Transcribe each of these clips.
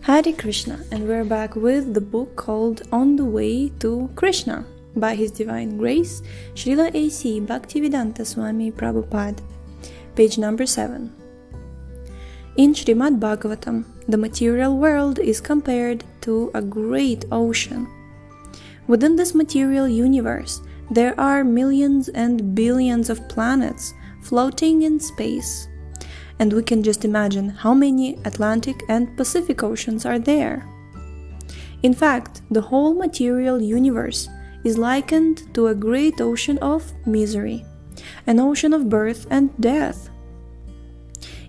Hare Kṛṣṇa, and we're back with the book called On the Way to Krishna by His Divine Grace, Srila A.C. Bhaktivedanta Swami Prabhupada, page number 7. In Srimad Bhagavatam, the material world is compared to a great ocean. Within this material universe, there are millions and billions of planets floating in space. And we can just imagine how many Atlantic and Pacific Oceans are there. In fact, the whole material universe is likened to a great ocean of misery, an ocean of birth and death.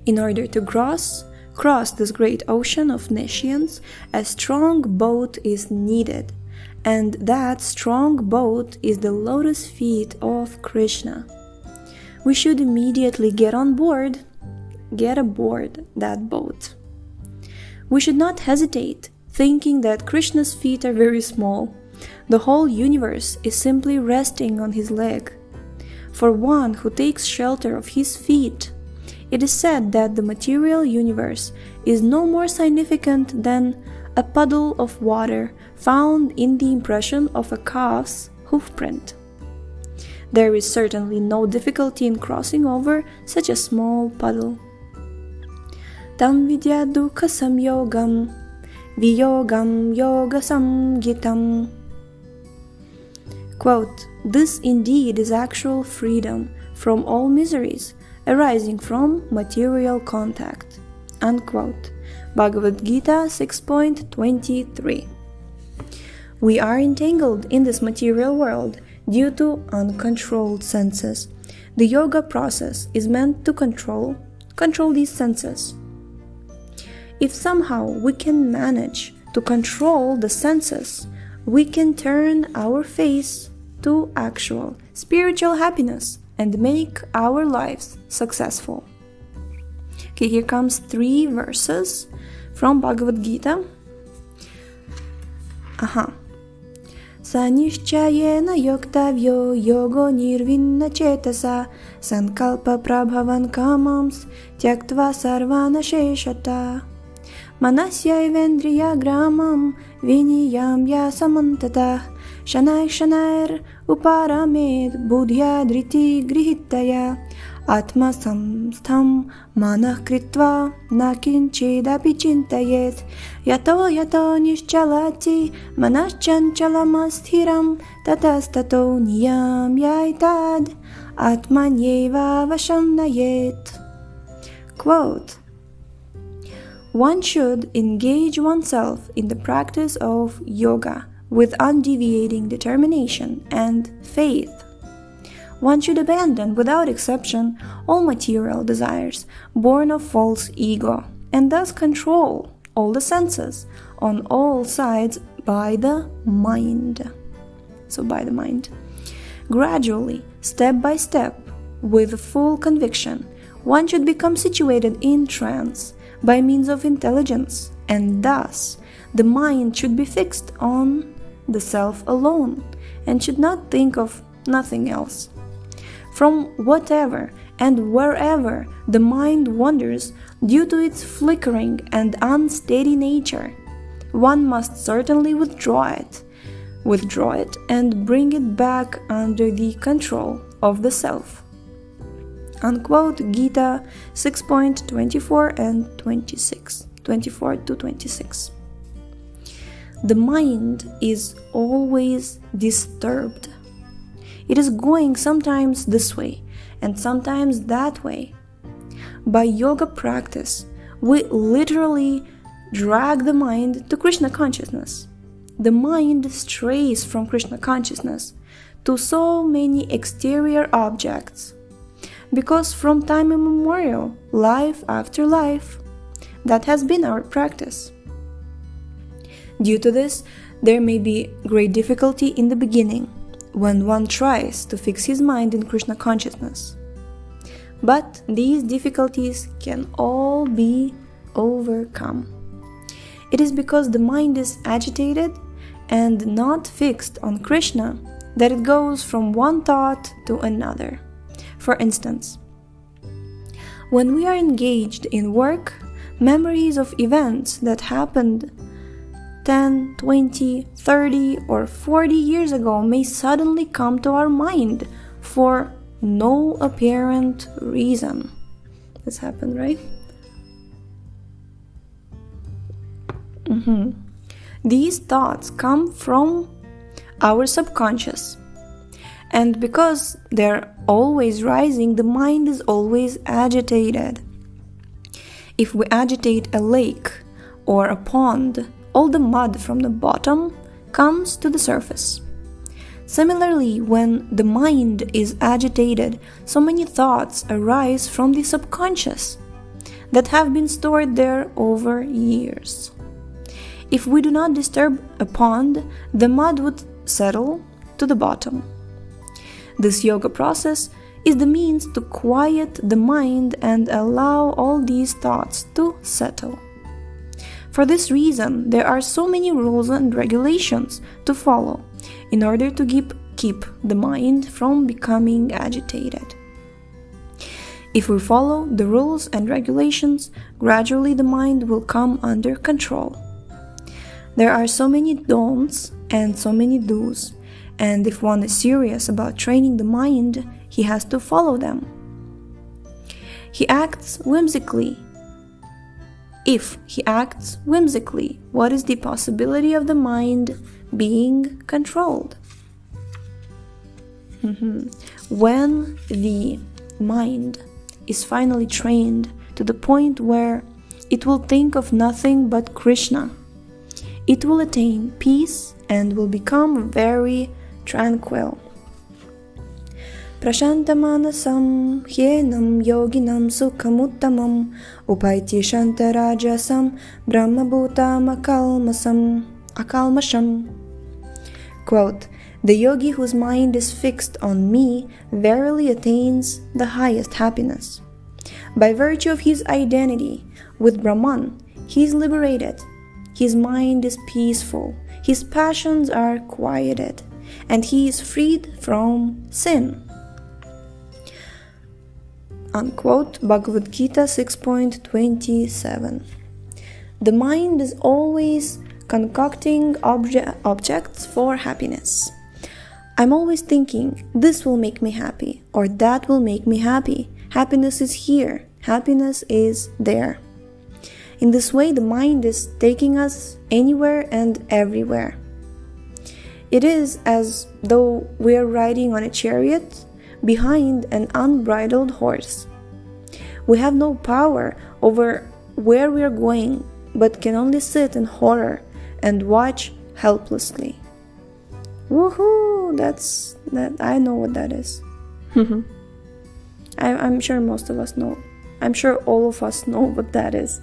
In order to cross this great ocean of nescience, a strong boat is needed, and that strong boat is the lotus feet of Krishna. We should immediately get aboard that boat. We should not hesitate, thinking that Krishna's feet are very small. The whole universe is simply resting on his leg. For one who takes shelter of his feet, it is said that the material universe is no more significant than a puddle of water found in the impression of a calf's hoofprint. There is certainly no difficulty in crossing over such a small puddle. Tam vidya dukha samyogam, viyogam yoga samgitam. Quote, this indeed is actual freedom from all miseries arising from material contact. Unquote. Bhagavad Gita 6.23. We are entangled in this material world due to uncontrolled senses. The yoga process is meant to control these senses. If somehow we can manage to control the senses, we can turn our face to actual spiritual happiness and make our lives successful. Okay, here comes 3 verses from Bhagavad Gita. Sanishchayena yoktavyo yogo nirvinna chetasa sankalpa prabhavan kamams tyaktva sarvana sheshata Manasyayvendriya gramam viniyam yasamantata shanay shanair uparamed buddhya driti grihitaya atma samstham manah kritva nakinchedapi chintayet yato nischalati manaschanchalamasthiram tatastato niyam yaitad atmanyeva vasham nayet. Quote, one should engage oneself in the practice of yoga with undeviating determination and faith. One should abandon, without exception, all material desires born of false ego, and thus control all the senses on all sides by the mind. So by the mind. Gradually, step by step, with full conviction, one should become situated in trance by means of intelligence, and thus the mind should be fixed on the self alone and should not think of nothing else. From whatever and wherever the mind wanders due to its flickering and unsteady nature, one must certainly withdraw it and bring it back under the control of the self. Unquote, Gita 6.24 and 24 to 26. The mind is always disturbed. It is going sometimes this way and sometimes that way. By yoga practice, we literally drag the mind to Krishna consciousness. The mind strays from Krishna consciousness to so many exterior objects, because from time immemorial, life after life, that has been our practice. Due to this, there may be great difficulty in the beginning when one tries to fix his mind in Krishna consciousness. But these difficulties can all be overcome. It is because the mind is agitated and not fixed on Krishna that it goes from one thought to another. For instance, when we are engaged in work, Memories of events that happened 10, 20, 30, or 40 years ago may suddenly come to our mind for no apparent reason. This happened, right? These thoughts come from our subconscious. And because they're always rising, the mind is always agitated. If we agitate a lake or a pond, all the mud from the bottom comes to the surface. Similarly, when the mind is agitated, so many thoughts arise from the subconscious that have been stored there over years. If we do not disturb a pond, the mud would settle to the bottom. This yoga process is the means to quiet the mind and allow all these thoughts to settle. For this reason, there are so many rules and regulations to follow in order to keep the mind from becoming agitated. If we follow the rules and regulations, gradually the mind will come under control. There are so many don'ts and so many do's, and if one is serious about training the mind, he has to follow them. He acts whimsically. If he acts whimsically, what is the possibility of the mind being controlled? When the mind is finally trained to the point where it will think of nothing but Krishna, it will attain peace and will become very tranquil. Prashantamanasam hyenam yoginam sukhamuttamam upaiti shantarajasam brahmabhutam akalmasham. Quote, the yogi whose mind is fixed on me verily attains the highest happiness. By virtue of his identity with Brahman, he is liberated. His mind is peaceful, his passions are quieted, and he is freed from sin. Unquote, Bhagavad Gita 6.27. The mind is always concocting objects for happiness. I'm always thinking, this will make me happy, or that will make me happy. Happiness is here, happiness is there. In this way, the mind is taking us anywhere and everywhere. It is as though we are riding on a chariot behind an unbridled horse. We have no power over where we are going, but can only sit in horror and watch helplessly. Woohoo! That I know what that is. I'm sure most of us know. I'm sure all of us know what that is.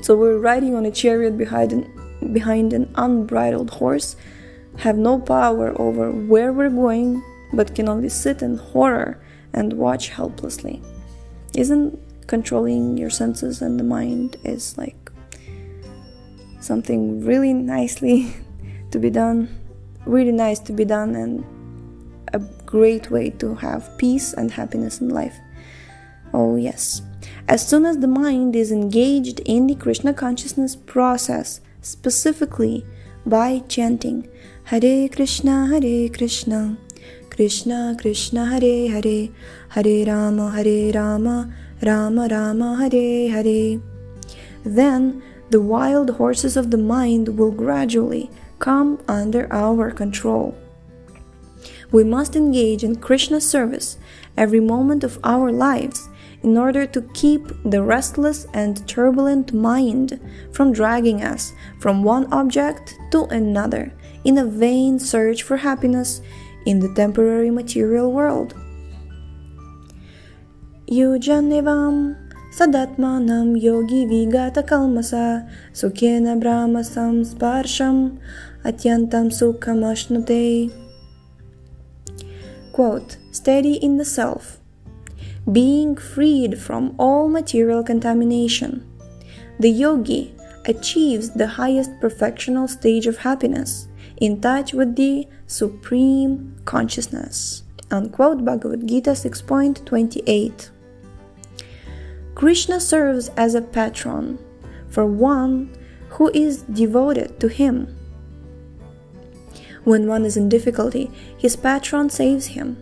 So we're riding on a chariot behind an unbridled horse, have no power over where we're going, but can only sit in horror and watch helplessly. Isn't controlling your senses and the mind is like something really nicely to be done, really nice to be done, and a great way to have peace and happiness in life? Oh yes. As soon as the mind is engaged in the Krishna consciousness process, specifically by chanting Hare Kṛṣṇa, Hare Kṛṣṇa, Krishna Krishna, Hare Hare, Hare Rāma, Hare Rāma, Rāma Rāma, Hare Hare, then the wild horses of the mind will gradually come under our control. We must engage in Krishna service every moment of our lives in order to keep the restless and turbulent mind from dragging us from one object to another in a vain search for happiness in the temporary material world. Yujanevam sadatmanam yogi vigata kalmasa sukhena brahmasam sparsham atyantam sukhamashnute. Quote, steady in the self, being freed from all material contamination, the yogi achieves the highest perfectional stage of happiness, in touch with the supreme consciousness. Unquote, Bhagavad Gita 6.28. Krishna serves as a patron for one who is devoted to him. When one is in difficulty, his patron saves him.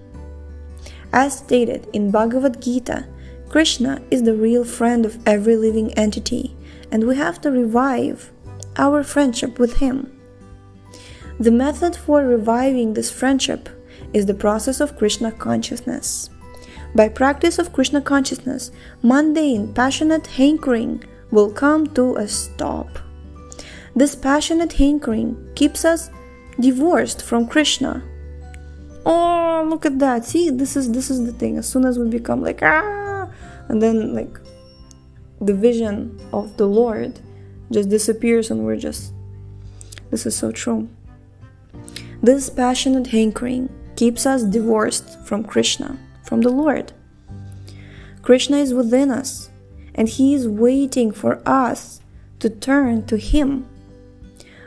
As stated in Bhagavad Gita, Krishna is the real friend of every living entity, and we have to revive our friendship with him. The method for reviving this friendship is the process of Kṛṣṇa consciousness. By practice of Kṛṣṇa consciousness, mundane, passionate hankering will come to a stop. This passionate hankering keeps us divorced from Krishna. Oh, look at that. See, this is the thing. As soon as we become like, and then like the vision of the Lord just disappears and we're just, this is so true. This passionate hankering keeps us divorced from Krishna, from the Lord. Krishna is within us, and he is waiting for us to turn to him.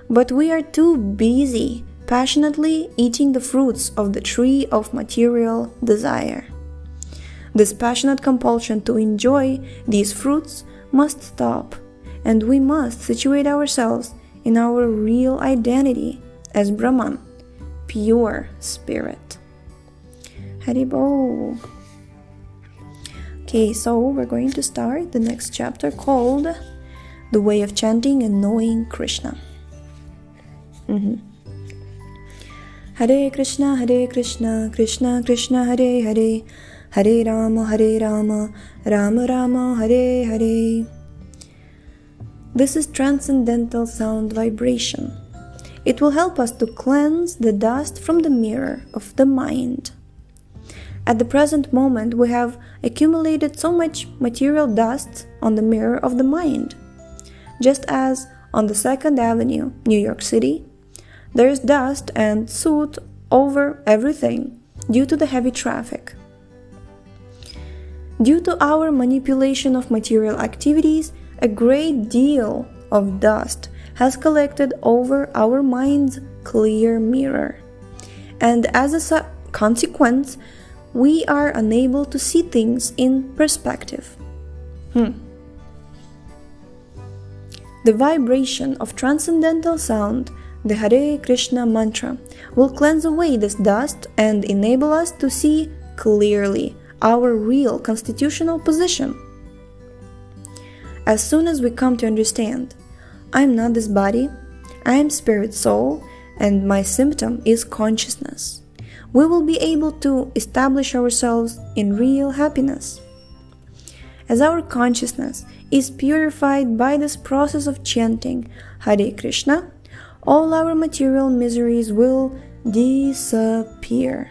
But we are too busy passionately eating the fruits of the tree of material desire. This passionate compulsion to enjoy these fruits must stop, and we must situate ourselves in our real identity as Brahman, pure spirit. Haribol. Okay, so we're going to start the next chapter called The Way of Chanting and Knowing Krishna. Hare Kṛṣṇa, Hare Kṛṣṇa, Krishna Krishna, Hare Hare, Hare Rāma, Hare Rāma, Rāma Rāma, Hare Hare. This is transcendental sound vibration. It will help us to cleanse the dust from the mirror of the mind. At the present moment, we have accumulated so much material dust on the mirror of the mind. Just as on the 2nd Avenue, New York City, there is dust and soot over everything due to the heavy traffic. Due to our manipulation of material activities, a great deal of dust has collected over our mind's clear mirror. And as a consequence, we are unable to see things in perspective. The vibration of transcendental sound, the Hare Kṛṣṇa mantra, will cleanse away this dust and enable us to see clearly our real constitutional position. As soon as we come to understand, I am not this body, I am spirit soul, and my symptom is consciousness, we will be able to establish ourselves in real happiness. As our consciousness is purified by this process of chanting Hare Kṛṣṇa, all our material miseries will disappear.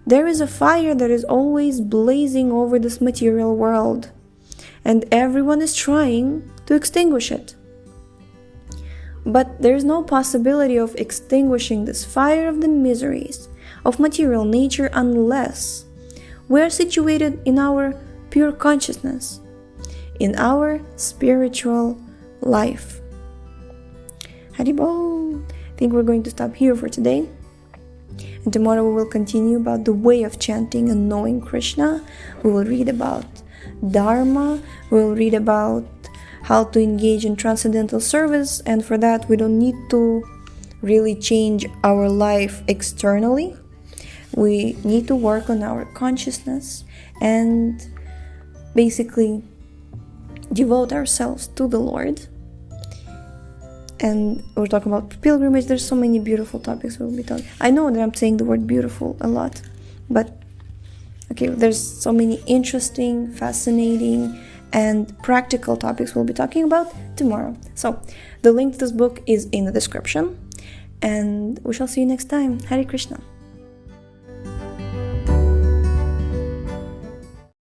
There is a fire that is always blazing over this material world, and everyone is trying to extinguish it. But there is no possibility of extinguishing this fire of the miseries of material nature unless we are situated in our pure consciousness, in our spiritual life. Haribol! I think we're going to stop here for today. And tomorrow we will continue about the way of chanting and knowing Krishna. We will read about Dharma. We will read about how to engage in transcendental service. And for that, we don't need to really change our life externally. We need to work on our consciousness and basically devote ourselves to the Lord. And we're talking about pilgrimage. There's so many beautiful topics we'll be talking. I know that I'm saying the word beautiful a lot, but okay, there's so many interesting, fascinating, and practical topics we'll be talking about tomorrow. So the link to this book is in the description, and we shall see you next time. Hare Krishna.